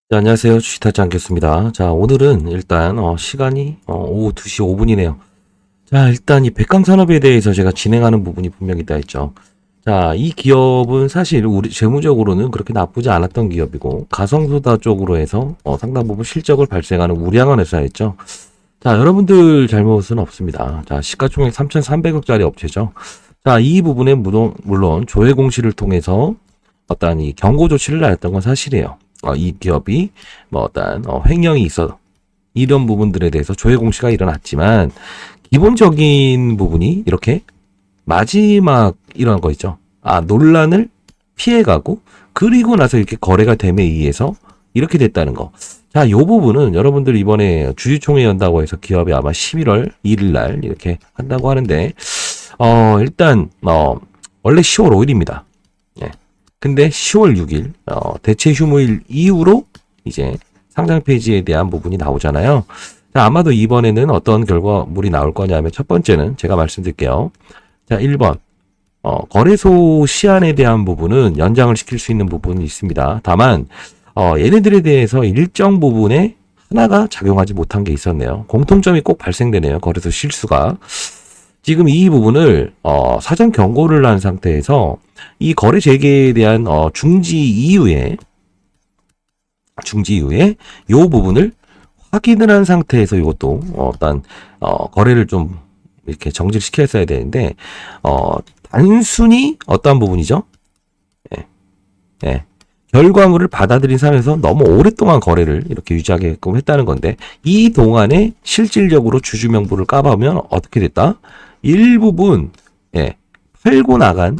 네, 안녕하세요. 주식타짜 않겠습니다. 자, 오늘은 일단 시간이 오후 2시 5분이네요. 자, 일단 이 백강산업에 대해서 제가 진행하는 부분이 분명히 있다 했죠. 자, 이 기업은 사실 우리 재무적으로는 그렇게 나쁘지 않았던 기업이고 가성소다 쪽으로 해서 상당 부분 실적을 발생하는 우량한 회사였죠. 자, 여러분들 잘못은 없습니다. 자, 시가총액 3,300억짜리 업체죠. 자, 이 부분에 물론 조회 공시를 통해서 어떤 이 경고 조치를 내렸던 건 사실이에요. 이 기업이 뭐 어떤 횡령이 있어 이런 부분들에 대해서 조회 공시가 일어났지만 기본적인 부분이 이렇게 마지막 이런 거 있죠. 논란을 피해가고 그리고 나서 이렇게 거래가 됨에 의해서 이렇게 됐다는 거. 자, 요 부분은 여러분들 이번에 주주총회 연다고 해서 기업이 아마 11월 1일 날 이렇게 한다고 하는데 일단 원래 10월 5일입니다. 예. 근데 10월 6일 대체 휴무일 이후로 이제 상장 폐지에 대한 부분이 나오잖아요. 자, 아마도 이번에는 어떤 결과물이 나올 거냐면 첫 번째는 제가 말씀드릴게요. 자, 1번 거래소 시한에 대한 부분은 연장을 시킬 수 있는 부분이 있습니다. 다만 얘네들에 대해서 일정 부분에 하나가 작용하지 못한 게 있었네요. 공통점이 꼭 발생되네요. 거래소 실수가. 지금 이 부분을 사전 경고를 한 상태에서 이 거래 재개에 대한 중지 이후에 요 부분을 확인을 한 상태에서 이것도 어떤 거래를 좀 이렇게 정지를 시켰어야 되는데 단순히 어떠한 부분이죠? 예. 예. 결과물을 받아들인 상황에서 너무 오랫동안 거래를 이렇게 유지하게끔 했다는 건데 이 동안에 실질적으로 주주 명부를 까보면 어떻게 됐다? 일부분 팔고 나간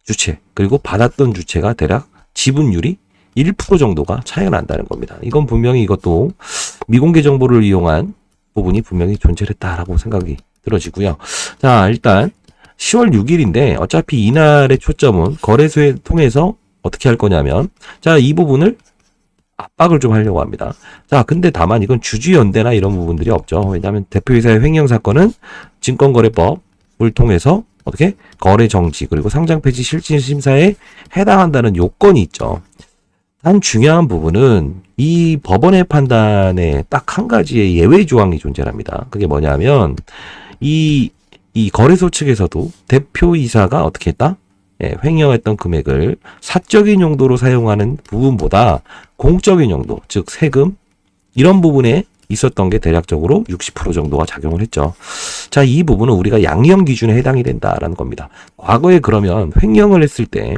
주체 그리고 받았던 주체가 대략 지분율이 1% 정도가 차이가 난다는 겁니다. 이건 분명히 이것도 미공개 정보를 이용한 부분이 분명히 존재를 했다라고 생각이 들어지고요. 자, 일단 10월 6일인데 어차피 이날의 초점은 거래소에 통해서 어떻게 할 거냐면 자, 이 부분을 압박을 좀 하려고 합니다. 자, 근데 다만 이건 주주연대나 이런 부분들이 없죠. 왜냐하면 대표이사의 횡령 사건은 증권거래법을 통해서 어떻게 거래 정지 그리고 상장 폐지 실질 심사에 해당한다는 요건이 있죠. 단 중요한 부분은 이 법원의 판단에 딱 한 가지의 예외 조항이 존재합니다. 그게 뭐냐면 이 거래소 측에서도 대표이사가 어떻게 했다? 횡령했던 금액을 사적인 용도로 사용하는 부분보다 공적인 용도, 즉 세금 이런 부분에 있었던 게 대략적으로 60% 정도가 작용을 했죠. 자, 이 부분은 우리가 양형 기준에 해당이 된다라는 겁니다. 과거에 그러면 횡령을 했을 때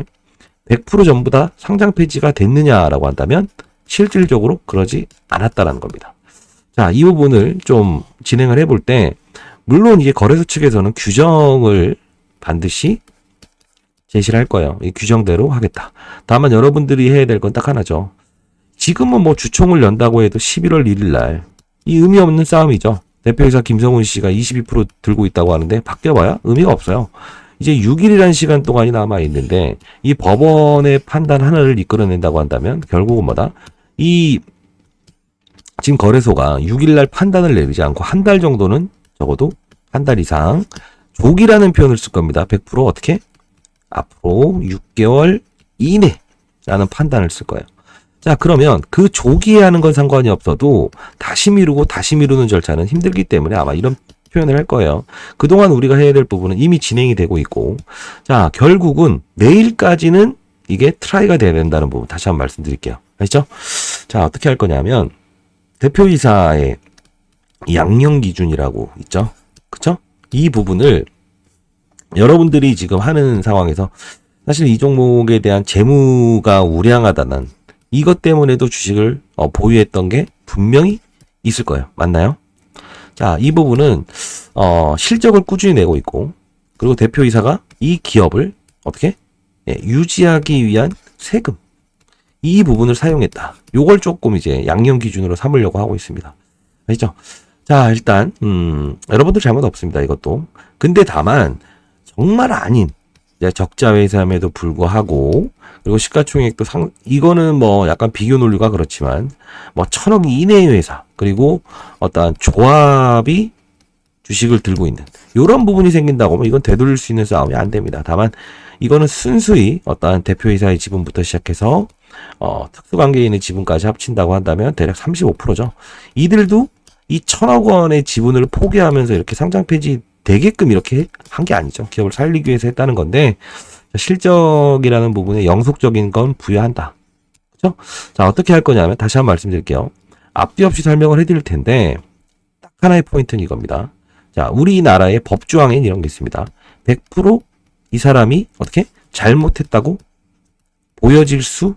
100% 전부 다 상장 폐지가 됐느냐라고 한다면 실질적으로 그러지 않았다라는 겁니다. 자, 이 부분을 좀 진행을 해볼 때 물론 이게 거래소 측에서는 규정을 반드시 제시를 할 거예요. 이 규정대로 하겠다. 다만 여러분들이 해야 될 건 딱 하나죠. 지금은 뭐 주총을 연다고 해도 11월 1일 날 이 의미 없는 싸움이죠. 대표이사 김성훈 씨가 22% 들고 있다고 하는데 바뀌어봐야 의미가 없어요. 이제 6일이라는 시간 동안이 남아 있는데 이 법원의 판단 하나를 이끌어낸다고 한다면 결국은 뭐다? 이 지금 거래소가 6일 날 판단을 내리지 않고 한 달 정도는 적어도 한 달 이상 조기라는 표현을 쓸 겁니다. 100% 어떻게? 앞으로 6개월 이내라는 판단을 쓸 거예요. 자, 그러면 그 조기에 하는 건 상관이 없어도 다시 미루고 다시 미루는 절차는 힘들기 때문에 아마 이런 표현을 할 거예요. 그동안 우리가 해야 될 부분은 이미 진행이 되고 있고 자, 결국은 내일까지는 이게 트라이가 돼야 된다는 부분 다시 한번 말씀드릴게요. 아시죠? 자, 어떻게 할 거냐면 대표이사의 양형 기준이라고 있죠? 그쵸? 이 부분을 여러분들이 지금 하는 상황에서 사실 이 종목에 대한 재무가 우량하다는 이것 때문에도 주식을 보유했던 게 분명히 있을 거예요. 맞나요? 자, 이 부분은 실적을 꾸준히 내고 있고 그리고 대표이사가 이 기업을 어떻게 유지하기 위한 세금 이 부분을 사용했다. 요걸 조금 이제 양형 기준으로 삼으려고 하고 있습니다. 아시죠? 자, 일단 여러분들 잘못 없습니다. 이것도. 근데 다만 정말 아닌 적자 회사임에도 불구하고 그리고 시가총액도 이거는 뭐 약간 비교 논리가 그렇지만 뭐 1,000억 이내의 회사 그리고 어떤 조합이 주식을 들고 있는 이런 부분이 생긴다고 하면 이건 되돌릴 수 있는 싸움이 안 됩니다. 다만 이거는 순수히 어떠한 대표이사의 지분부터 시작해서 특수관계에 있는 지분까지 합친다고 한다면 대략 35%죠. 이들도 이 1,000억 원의 지분을 포기하면서 이렇게 상장 폐지 되게끔 이렇게 한 게 아니죠. 기업을 살리기 위해서 했다는 건데, 실적이라는 부분에 영속적인 건 부여한다. 그죠? 자, 어떻게 할 거냐면 다시 한번 말씀드릴게요. 앞뒤 없이 설명을 해드릴 텐데 딱 하나의 포인트는 이겁니다. 자, 우리나라의 법조항에는 이런 게 있습니다. 100% 이 사람이 어떻게 잘못했다고 보여질 수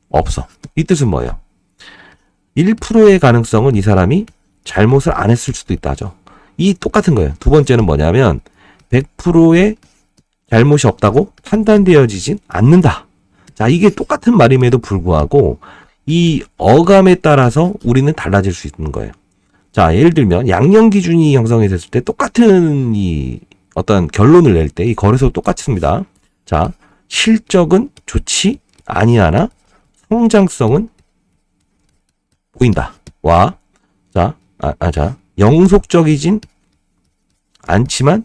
없어. 이 뜻은 뭐예요? 1%의 가능성은 이 사람이 잘못을 안 했을 수도 있다 하죠. 이 똑같은 거예요. 두 번째는 뭐냐면 100%의 잘못이 없다고 판단되어지진 않는다. 자, 이게 똑같은 말임에도 불구하고 이 어감에 따라서 우리는 달라질 수 있는 거예요. 자, 예를 들면 양형 기준이 형성이 됐을 때 똑같은 이 어떤 결론을 낼 때 이 거래소 똑같습니다. 자, 실적은 좋지 아니하나 성장성은 보인다. 와, 자, 영속적이진 않지만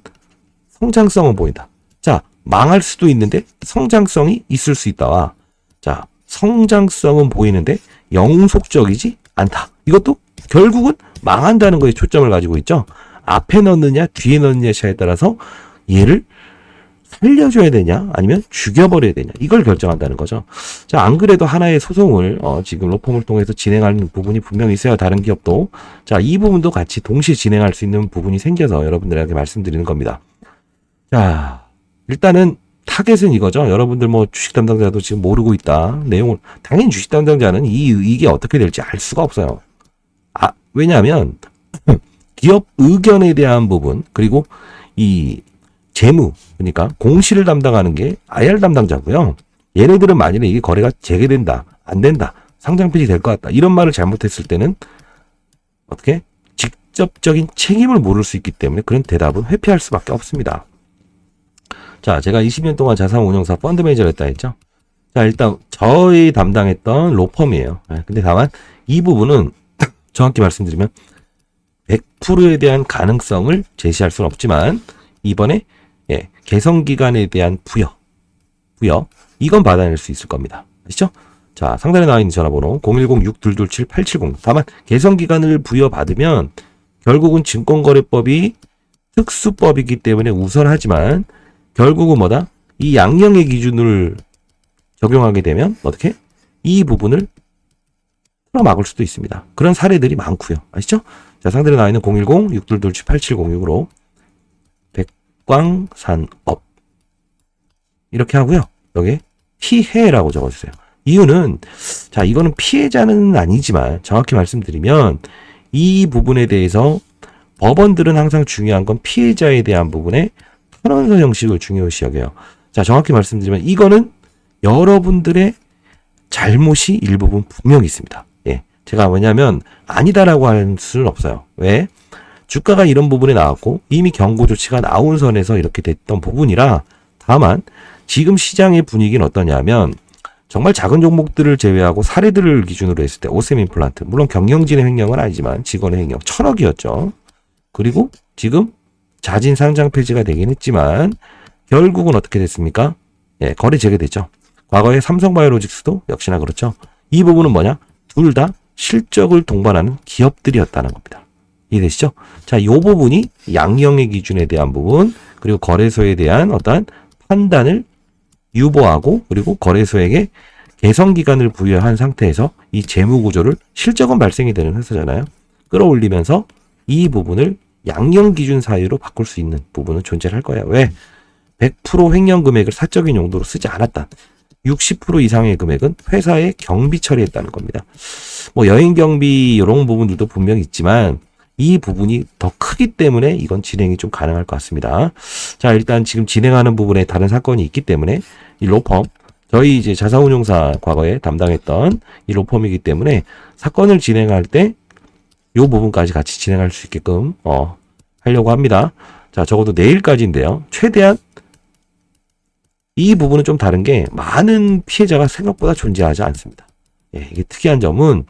성장성은 보인다. 자, 망할 수도 있는데 성장성이 있을 수 있다와, 자, 성장성은 보이는데 영속적이지 않다. 이것도 결국은 망한다는 거에 초점을 가지고 있죠. 앞에 넣느냐 뒤에 넣느냐 차에 따라서 얘를 살려줘야 되냐 아니면 죽여버려야 되냐 이걸 결정한다는 거죠. 자, 안 그래도 하나의 소송을 지금 로펌을 통해서 진행하는 부분이 분명히 있어요. 다른 기업도. 자, 이 부분도 같이 동시에 진행할 수 있는 부분이 생겨서 여러분들에게 말씀드리는 겁니다. 자, 일단은 타겟은 이거죠. 여러분들 뭐 주식 담당자도 지금 모르고 있다. 내용을 당연히 주식 담당자는 이게 어떻게 될지 알 수가 없어요. 왜냐하면 기업 의견에 대한 부분 그리고 이 재무 그러니까 공시를 담당하는 게 IR 담당자고요. 얘네들은 만일에 이게 거래가 재개된다, 안 된다, 상장 폐지 될 것 같다 이런 말을 잘못했을 때는 어떻게 직접적인 책임을 물을 수 있기 때문에 그런 대답은 회피할 수밖에 없습니다. 자, 제가 20년 동안 자산운용사 펀드 매니저를 했다 했죠. 자, 일단 저희 담당했던 로펌이에요. 근데 다만 이 부분은 정확히 말씀드리면 100%에 대한 가능성을 제시할 수는 없지만 이번에 개성기간에 대한 부여 이건 받아낼 수 있을 겁니다. 아시죠? 자, 상단에 나와 있는 전화번호 010-622-7870. 다만 개성기간을 부여받으면 결국은 증권거래법이 특수법이기 때문에 우선하지만 결국은 뭐다? 이 양형의 기준을 적용하게 되면 어떻게? 이 부분을 틀어막을 수도 있습니다. 그런 사례들이 많고요. 아시죠? 자, 상단에 나와 있는 010-622-8706으로 백광산업 이렇게 하고요. 여기에 피해라고 적어주세요. 이유는 자, 이거는 피해자는 아니지만 정확히 말씀드리면 이 부분에 대해서 법원들은 항상 중요한 건 피해자에 대한 부분에 탄원서 형식을 중요시 여겨요. 자, 정확히 말씀드리면 이거는 여러분들의 잘못이 일부분 분명히 있습니다. 제가 뭐냐면 아니다라고 할 수는 없어요. 왜? 주가가 이런 부분에 나왔고 이미 경고 조치가 나온 선에서 이렇게 됐던 부분이라 다만 지금 시장의 분위기는 어떠냐면 정말 작은 종목들을 제외하고 사례들을 기준으로 했을 때 오셈 임플란트 물론 경영진의 횡령은 아니지만 직원의 횡령 1,000억이었죠. 그리고 지금 자진 상장 폐지가 되긴 했지만 결국은 어떻게 됐습니까? 거래 재개됐죠. 과거에 삼성바이오로직스도 역시나 그렇죠. 이 부분은 뭐냐? 둘 다 실적을 동반하는 기업들이었다는 겁니다. 이해되시죠? 자, 이 부분이 양형의 기준에 대한 부분 그리고 거래소에 대한 어떠한 판단을 유보하고 그리고 거래소에게 개성기간을 부여한 상태에서 이 재무구조를 실적은 발생이 되는 회사잖아요. 끌어올리면서 이 부분을 양형 기준 사유로 바꿀 수 있는 부분은 존재할 거예요. 왜? 100% 횡령 금액을 사적인 용도로 쓰지 않았다. 60% 이상의 금액은 회사에 경비 처리했다는 겁니다. 뭐 여행 경비 이런 부분들도 분명히 있지만 이 부분이 더 크기 때문에 이건 진행이 좀 가능할 것 같습니다. 자, 일단 지금 진행하는 부분에 다른 사건이 있기 때문에 이 로펌 저희 이제 자산운용사 과거에 담당했던 이 로펌이기 때문에 사건을 진행할 때 이 부분까지 같이 진행할 수 있게끔 하려고 합니다. 자, 적어도 내일까지인데요. 최대한 이 부분은 좀 다른 게 많은 피해자가 생각보다 존재하지 않습니다. 이게 특이한 점은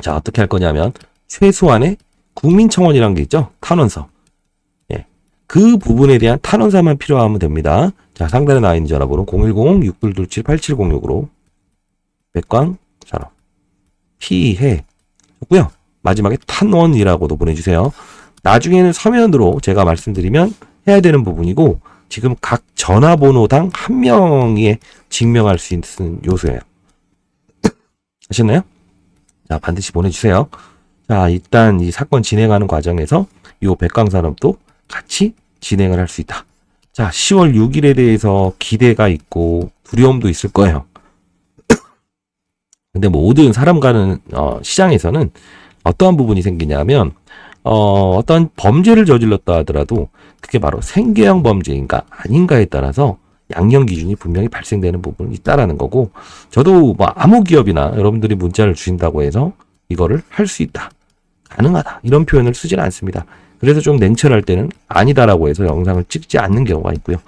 자, 어떻게 할 거냐면 최소한의 국민청원이라는 게 있죠. 탄원서. 그 부분에 대한 탄원서만 필요하면 됩니다. 자, 상단에 나와 있는 전화번호 010-622-8706으로 백광 산업 피해 좋고요. 마지막에 탄원이라고도 보내주세요. 나중에는 서면으로 제가 말씀드리면 해야 되는 부분이고 지금 각 전화번호당 한 명에 증명할 수 있는 요소예요. 아셨나요? 자, 반드시 보내주세요. 자, 일단 이 사건 진행하는 과정에서 이 백광산업도 같이 진행을 할 수 있다. 자, 10월 6일에 대해서 기대가 있고 두려움도 있을 거예요. 근데 모든 사람 가는 시장에서는 어떠한 부분이 생기냐면 어떤 범죄를 저질렀다 하더라도 그게 바로 생계형 범죄인가 아닌가에 따라서 양형 기준이 분명히 발생되는 부분이 있다라는 거고 저도 뭐 아무 기업이나 여러분들이 문자를 주신다고 해서 이거를 할 수 있다. 가능하다. 이런 표현을 쓰지는 않습니다. 그래서 좀 냉철할 때는 아니다라고 해서 영상을 찍지 않는 경우가 있고요.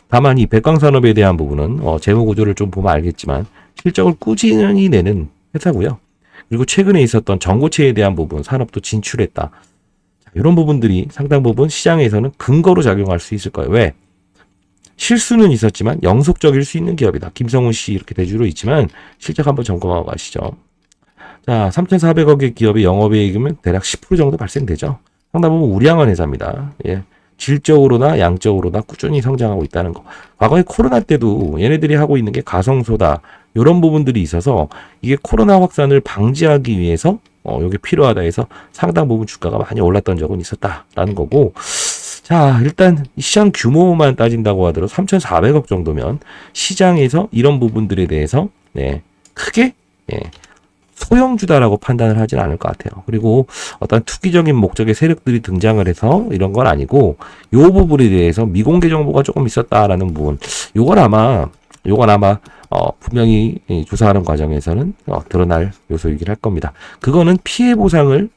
다만 이 백광산업에 대한 부분은 재무 구조를 좀 보면 알겠지만 실적을 꾸준히 내는 회사고요. 그리고 최근에 있었던 전고체에 대한 부분 산업도 진출했다. 자, 이런 부분들이 상당 부분 시장에서는 근거로 작용할 수 있을 거예요. 왜? 실수는 있었지만 영속적일 수 있는 기업이다. 김성훈 씨 이렇게 대주로 있지만 실적 한번 점검하고 가시죠. 자, 3,400억의 기업의 영업이익이면 대략 10% 정도 발생되죠. 상당 부분 우량한 회사입니다. 예. 질적으로나 양적으로나 꾸준히 성장하고 있다는 거. 과거에 코로나 때도 얘네들이 하고 있는 게 가성소다. 이런 부분들이 있어서 이게 코로나 확산을 방지하기 위해서 이게 필요하다 해서 상당 부분 주가가 많이 올랐던 적은 있었다라는 거고. 자, 일단 시장 규모만 따진다고 하더라도 3,400억 정도면 시장에서 이런 부분들에 대해서 크게 소형주다라고 판단을 하진 않을 것 같아요. 그리고 어떤 투기적인 목적의 세력들이 등장을 해서 이런 건 아니고 이 부분에 대해서 미공개 정보가 조금 있었다라는 부분. 요건 아마 분명히 조사하는 과정에서는 드러날 요소이긴 할 겁니다. 그거는 피해 보상을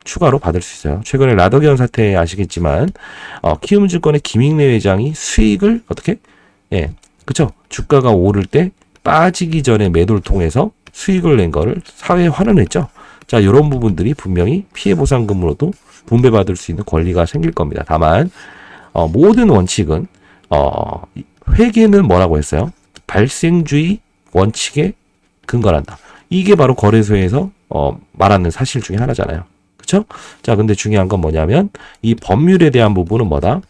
추가로 받을 수 있어요. 최근에 라더기현 사태 아시겠지만 키움증권의 김익래 회장이 수익을 어떻게? 그쵸? 주가가 오를 때 빠지기 전에 매도를 통해서 수익을 낸 거를 사회에 환원했죠. 자, 이런 부분들이 분명히 피해 보상금으로도 분배받을 수 있는 권리가 생길 겁니다. 다만 모든 원칙은 회계는 뭐라고 했어요? 발생주의 원칙에 근거한다. 이게 바로 거래소에서 말하는 사실 중에 하나잖아요. 그렇죠? 자, 근데 중요한 건 뭐냐면 이 법률에 대한 부분은 뭐다?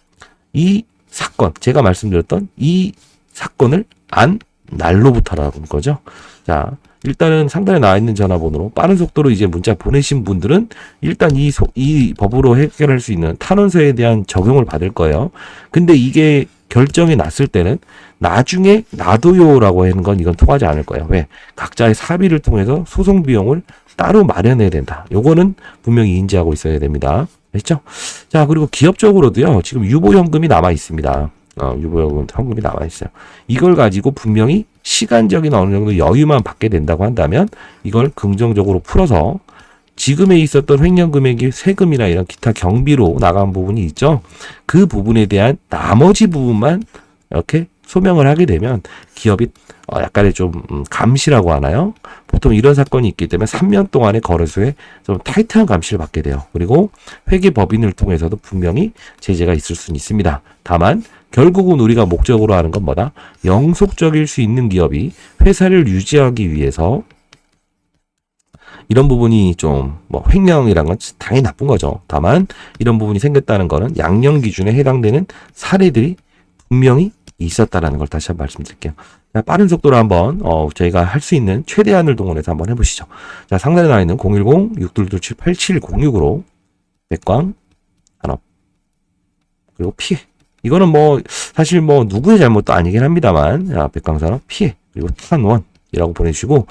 이 사건, 제가 말씀드렸던 이 사건을 안 날로부터라는 거죠. 자, 일단은 상단에 나와 있는 전화번호로 빠른 속도로 이제 문자 보내신 분들은 일단 이 법으로 해결할 수 있는 탄원서에 대한 적용을 받을 거예요. 근데 이게 결정이 났을 때는 나중에 놔둬요라고 하는 건 이건 통하지 않을 거예요. 왜? 각자의 사비를 통해서 소송 비용을 따로 마련해야 된다. 요거는 분명히 인지하고 있어야 됩니다. 아시죠? 자, 그리고 기업적으로도요. 지금 유보현금이 남아 있습니다. 유보현금이 남아 있어요. 이걸 가지고 분명히 시간적인 어느 정도 여유만 받게 된다고 한다면 이걸 긍정적으로 풀어서 지금에 있었던 횡령 금액이 세금이나 이런 기타 경비로 나간 부분이 있죠. 그 부분에 대한 나머지 부분만 이렇게 소명을 하게 되면 기업이 약간의 좀 감시라고 하나요? 보통 이런 사건이 있기 때문에 3년 동안의 거래소에 좀 타이트한 감시를 받게 돼요. 그리고 회계법인을 통해서도 분명히 제재가 있을 수는 있습니다. 다만 결국은 우리가 목적으로 하는 건 뭐다? 영속적일 수 있는 기업이 회사를 유지하기 위해서 이런 부분이 좀 횡령이란 건 당연히 나쁜 거죠. 다만 이런 부분이 생겼다는 거는 양형 기준에 해당되는 사례들이 분명히 있었다라는 걸 다시 한번 말씀드릴게요. 자, 빠른 속도로 한번 저희가 할 수 있는 최대한을 동원해서 한번 해보시죠. 자, 상단에 나와 있는 010-6227-8706으로 백광 산업 그리고 피해. 이거는 사실 누구의 잘못도 아니긴 합니다만 백광 산업 피해 그리고 탄원이라고 보내주시고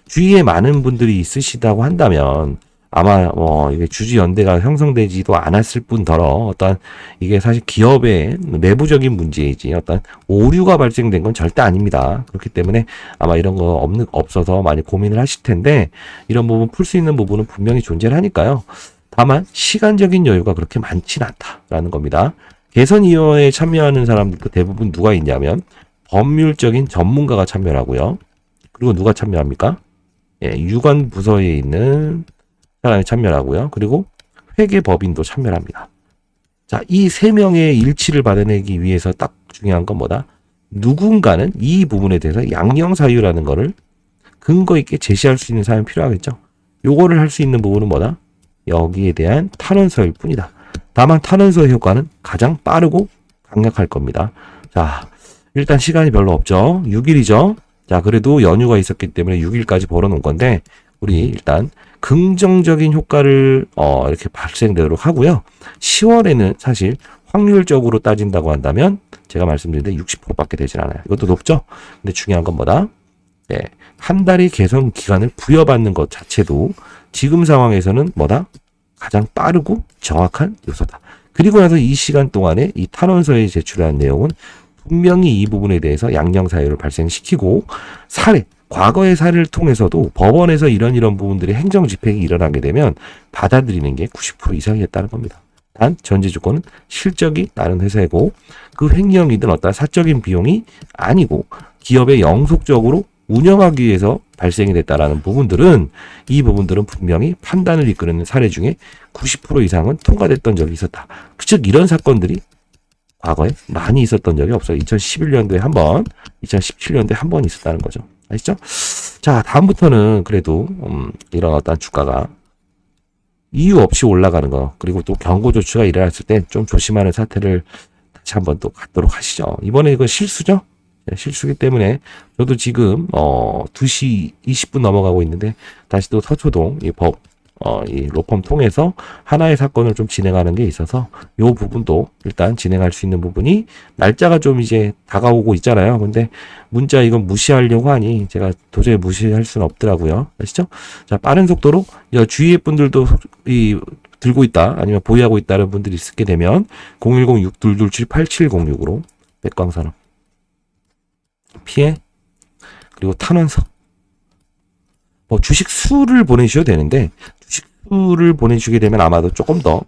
주위에 많은 분들이 있으시다고 한다면 아마 이게 주주연대가 형성되지도 않았을 뿐더러 어떤 이게 사실 기업의 내부적인 문제이지 어떤 오류가 발생된 건 절대 아닙니다. 그렇기 때문에 아마 이런 거 없어서 많이 고민을 하실 텐데 이런 부분 풀 수 있는 부분은 분명히 존재를 하니까요. 다만 시간적인 여유가 그렇게 많지는 않다라는 겁니다. 개선위원회에 참여하는 사람들도 대부분 누가 있냐면 법률적인 전문가가 참여를 하고요. 그리고 누가 참여합니까? 유관 부서에 있는 사람이 참여를 하고요. 그리고 회계법인도 참여를 합니다. 자, 이 세 명의 일치를 받아내기 위해서 딱 중요한 건 뭐다? 누군가는 이 부분에 대해서 양형사유라는 거를 근거 있게 제시할 수 있는 사람이 필요하겠죠. 요거를 할 수 있는 부분은 뭐다? 여기에 대한 탄원서일 뿐이다. 다만 탄원서의 효과는 가장 빠르고 강력할 겁니다. 자, 일단 시간이 별로 없죠. 6일이죠. 자, 그래도 연휴가 있었기 때문에 6일까지 벌어놓은 건데 우리 일단 긍정적인 효과를 이렇게 발생되도록 하고요. 10월에는 사실 확률적으로 따진다고 한다면 제가 말씀드린 데 60%밖에 되진 않아요. 이것도 높죠? 근데 중요한 건 뭐다? 네, 한 달의 개선 기간을 부여받는 것 자체도 지금 상황에서는 뭐다? 가장 빠르고 정확한 요소다. 그리고 나서 이 시간 동안에 이 탄원서에 제출한 내용은 분명히 이 부분에 대해서 양형사유를 발생시키고 과거의 사례를 통해서도 법원에서 이런 부분들의 행정집행이 일어나게 되면 받아들이는 게 90% 이상이었다는 겁니다. 단 전제 조건은 실적이 나는 회사이고 그 횡령이든 어떤 사적인 비용이 아니고 기업의 영속적으로 운영하기 위해서 발생이 됐다라는 부분들은 이 부분들은 분명히 판단을 이끄는 사례 중에 90% 이상은 통과됐던 적이 있었다. 즉 이런 사건들이 과거에 많이 있었던 적이 없어요. 2011년도에 한 번, 2017년도에 한 번 있었다는 거죠. 아시죠? 자, 다음부터는 그래도 이런 어떤 주가가 이유 없이 올라가는 거, 그리고 또 경고 조치가 일어났을 때 좀 조심하는 사태를 다시 한번 또 갖도록 하시죠. 이번에 이거 실수죠? 네, 실수기 때문에 저도 지금 2시 20분 넘어가고 있는데 다시 또 서초동 이 로펌 통해서 하나의 사건을 좀 진행하는 게 있어서 요 부분도 일단 진행할 수 있는 부분이 날짜가 좀 이제 다가오고 있잖아요. 근데 문자 이건 무시하려고 하니 제가 도저히 무시할 수는 없더라고요. 아시죠? 자, 빠른 속도로 주위의 분들도 들고 있다 아니면 보유하고 있다는 분들이 있게 되면 010-6227-8706으로 백광산업 피해 그리고 탄원서 주식 수를 보내주셔도 되는데 주식 수를 보내주게 되면 아마도 조금 더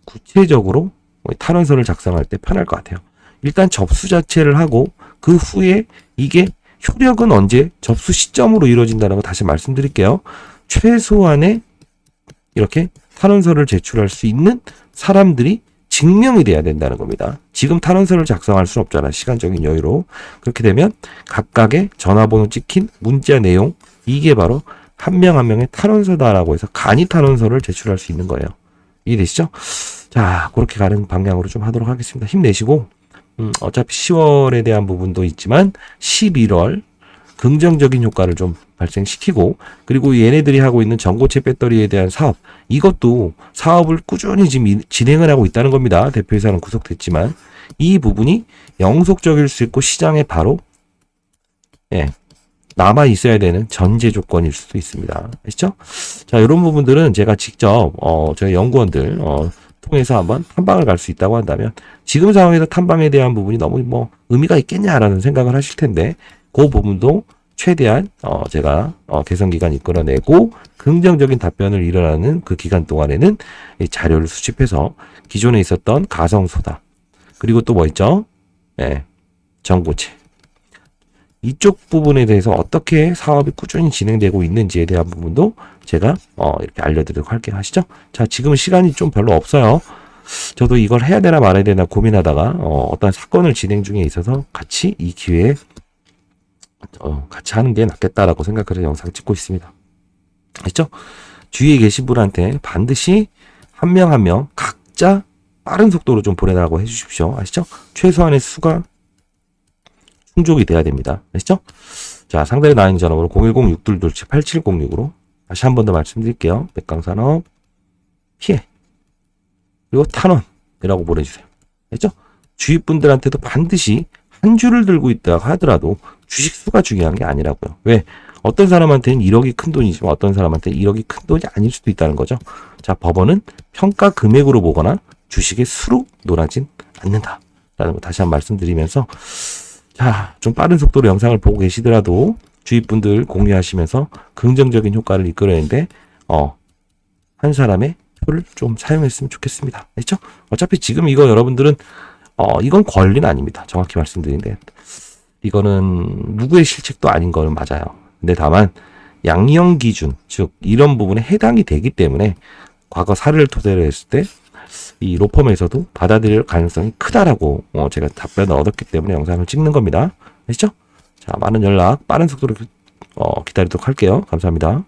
구체적으로 탄원서를 작성할 때 편할 것 같아요. 일단 접수 자체를 하고 그 후에 이게 효력은 언제 접수 시점으로 이루어진다는 거 다시 말씀드릴게요. 최소한의 이렇게 탄원서를 제출할 수 있는 사람들이 증명이 돼야 된다는 겁니다. 지금 탄원서를 작성할 수는 없잖아. 시간적인 여유로. 그렇게 되면 각각의 전화번호 찍힌 문자 내용 이게 바로 한 명 한 명의 탄원서다라고 해서 간이 탄원서를 제출할 수 있는 거예요. 이해되시죠? 자, 그렇게 가는 방향으로 좀 하도록 하겠습니다. 힘내시고 어차피 10월에 대한 부분도 있지만 11월 긍정적인 효과를 좀 발생시키고 그리고 얘네들이 하고 있는 전고체 배터리에 대한 사업 이것도 사업을 꾸준히 지금 진행을 하고 있다는 겁니다. 대표이사는 구속됐지만 이 부분이 영속적일 수 있고 시장에 바로 남아 있어야 되는 전제 조건일 수도 있습니다. 아시죠? 자, 이런 부분들은 제가 직접 저희 연구원들 통해서 한번 탐방을 갈 수 있다고 한다면 지금 상황에서 탐방에 대한 부분이 너무 의미가 있겠냐라는 생각을 하실 텐데 그 부분도 최대한 제가 개선 기간 이끌어내고 긍정적인 답변을 일어나는 그 기간 동안에는 이 자료를 수집해서 기존에 있었던 가성소다 그리고 또 뭐 있죠? 전고체 이쪽 부분에 대해서 어떻게 사업이 꾸준히 진행되고 있는지에 대한 부분도 제가 이렇게 알려드리도록 할게요. 아시죠? 자, 지금 시간이 좀 별로 없어요. 저도 이걸 해야 되나 말아야 되나 고민하다가 어떤 사건을 진행 중에 있어서 같이 이 기회에 같이 하는 게 낫겠다라고 생각해서 영상 찍고 있습니다. 아시죠? 주위에 계신 분한테 반드시 한 명 한 명 각자 빠른 속도로 좀 보내달라고 해주십시오. 아시죠? 최소한의 수가 충족이 돼야 됩니다. 아시죠? 자, 상단에 나와 있는 전화번호 010-6227-8706으로 다시 한 번 더 말씀드릴게요. 백광산업 피해 그리고 탄원이라고 보내주세요. 알죠? 주위 분들한테도 반드시 한 줄을 들고 있다 하더라도 주식 수가 중요한 게 아니라고요. 왜? 어떤 사람한테는 1억이 큰 돈이지만 어떤 사람한테는 1억이 큰 돈이 아닐 수도 있다는 거죠. 자, 법원은 평가 금액으로 보거나 주식의 수로 놀아진 않는다. 라는 거 다시 한번 말씀드리면서 자, 좀 빠른 속도로 영상을 보고 계시더라도 주위 분들 공유하시면서 긍정적인 효과를 이끌어내는데 한 사람의 표를 좀 사용했으면 좋겠습니다. 알죠? 어차피 지금 이거 여러분들은 이건 권리는 아닙니다. 정확히 말씀드리는데 이거는 누구의 실책도 아닌 거는 맞아요. 근데 다만 양형 기준, 즉 이런 부분에 해당이 되기 때문에 과거 사례를 토대로 했을 때 이 로펌에서도 받아들일 가능성이 크다라고 제가 답변을 얻었기 때문에 영상을 찍는 겁니다. 아시죠? 자, 많은 연락, 빠른 속도로 기다리도록 할게요. 감사합니다.